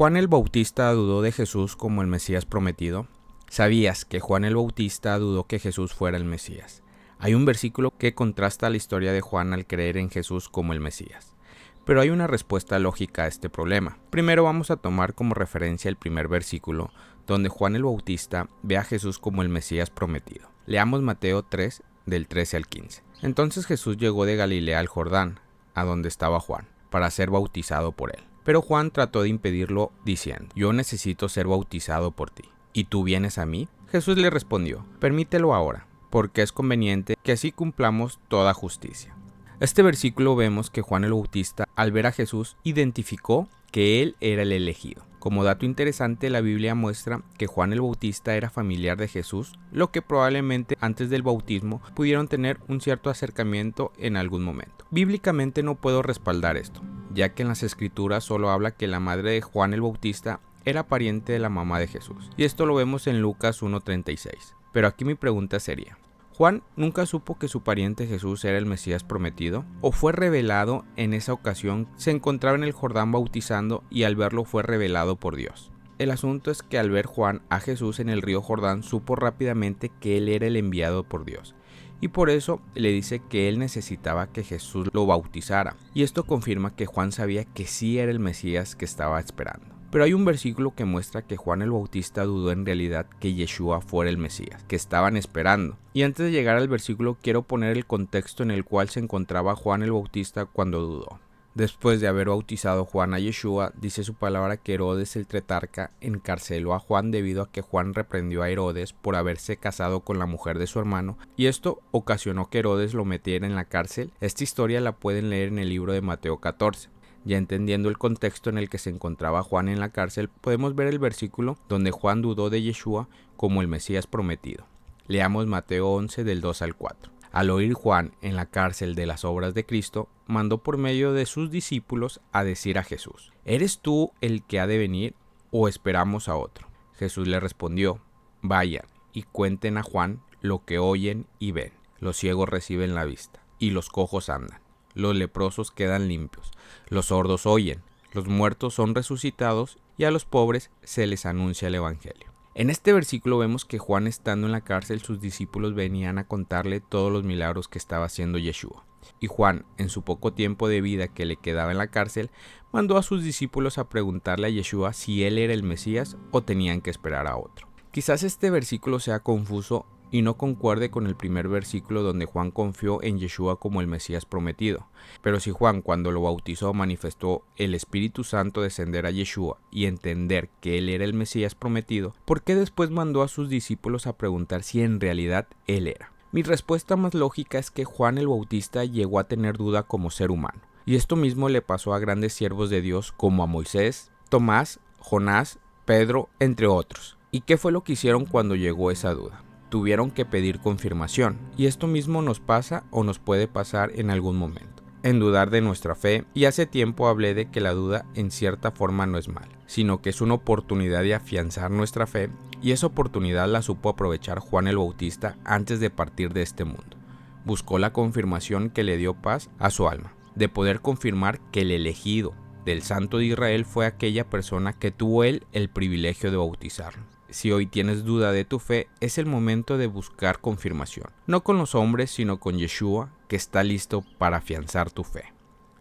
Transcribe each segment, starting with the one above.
Juan el Bautista dudó de Jesús como el Mesías prometido. ¿Sabías que Juan el Bautista dudó que Jesús fuera el Mesías? Hay un versículo que contrasta la historia de Juan al creer en Jesús como el Mesías. Pero hay una respuesta lógica a este problema. Primero vamos a tomar como referencia el primer versículo, donde Juan el Bautista ve a Jesús como el Mesías prometido. Leamos Mateo 3, del 13 al 15. Entonces Jesús llegó de Galilea al Jordán, a donde estaba Juan, para ser bautizado por él. Pero Juan trató de impedirlo, diciendo: «Yo necesito ser bautizado por ti, ¿y tú vienes a mí?». Jesús le respondió: «Permítelo ahora, porque es conveniente que así cumplamos toda justicia». Este versículo vemos que Juan el Bautista, al ver a Jesús, identificó que él era el elegido. Como dato interesante, la Biblia muestra que Juan el Bautista era familiar de Jesús, lo que probablemente antes del bautismo pudieron tener un cierto acercamiento en algún momento. Bíblicamente no puedo respaldar esto, ya que en las Escrituras solo habla que la madre de Juan el Bautista era pariente de la mamá de Jesús, y esto lo vemos en Lucas 1:36. Pero aquí mi pregunta sería: ¿Juan nunca supo que su pariente Jesús era el Mesías prometido? ¿O fue revelado en esa ocasión? Se encontraba en el Jordán bautizando y al verlo fue revelado por Dios. El asunto es que al ver Juan a Jesús en el río Jordán supo rápidamente que él era el enviado por Dios. Y por eso le dice que él necesitaba que Jesús lo bautizara. Y esto confirma que Juan sabía que sí era el Mesías que estaba esperando. Pero hay un versículo que muestra que Juan el Bautista dudó en realidad que Yeshua fuera el Mesías, que estaban esperando. Y antes de llegar al versículo quiero poner el contexto en el cual se encontraba Juan el Bautista cuando dudó. Después de haber bautizado Juan a Yeshua, dice su palabra que Herodes el tetrarca encarceló a Juan debido a que Juan reprendió a Herodes por haberse casado con la mujer de su hermano, y esto ocasionó que Herodes lo metiera en la cárcel. Esta historia la pueden leer en el libro de Mateo 14. Ya entendiendo el contexto en el que se encontraba Juan en la cárcel, podemos ver el versículo donde Juan dudó de Yeshua como el Mesías prometido. Leamos Mateo 11 del 2 al 4. Al oír Juan en la cárcel de las obras de Cristo, mandó por medio de sus discípulos a decir a Jesús: ¿Eres tú el que ha de venir o esperamos a otro? Jesús le respondió: Vayan y cuenten a Juan lo que oyen y ven. Los ciegos reciben la vista y los cojos andan. Los leprosos quedan limpios, los sordos oyen, los muertos son resucitados y a los pobres se les anuncia el evangelio. En este versículo vemos que Juan, estando en la cárcel, sus discípulos venían a contarle todos los milagros que estaba haciendo Yeshua. Y Juan, en su poco tiempo de vida que le quedaba en la cárcel, mandó a sus discípulos a preguntarle a Yeshua si él era el Mesías o tenían que esperar a otro. Quizás este versículo sea confuso y no concuerde con el primer versículo donde Juan confió en Yeshua como el Mesías prometido. Pero si Juan, cuando lo bautizó, manifestó el Espíritu Santo descender a Yeshua y entender que él era el Mesías prometido, ¿por qué después mandó a sus discípulos a preguntar si en realidad él era? Mi respuesta más lógica es que Juan el Bautista llegó a tener duda como ser humano. Y esto mismo le pasó a grandes siervos de Dios como a Moisés, Tomás, Jonás, Pedro, entre otros. ¿Y qué fue lo que hicieron cuando llegó esa duda? Tuvieron que pedir confirmación, y esto mismo nos pasa o nos puede pasar en algún momento, en dudar de nuestra fe. Y hace tiempo hablé de que la duda en cierta forma no es mala, sino que es una oportunidad de afianzar nuestra fe, y esa oportunidad la supo aprovechar Juan el Bautista antes de partir de este mundo. Buscó la confirmación que le dio paz a su alma, de poder confirmar que el elegido del Santo de Israel fue aquella persona que tuvo él el privilegio de bautizarlo. Si hoy tienes duda de tu fe, es el momento de buscar confirmación, no con los hombres, sino con Yeshua, que está listo para afianzar tu fe.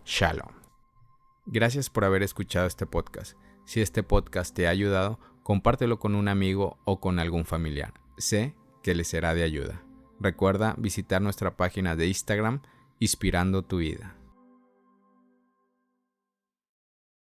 Shalom. Gracias por haber escuchado este podcast. Si este podcast te ha ayudado, compártelo con un amigo o con algún familiar. Sé que le será de ayuda. Recuerda visitar nuestra página de Instagram, Inspirando tu Vida.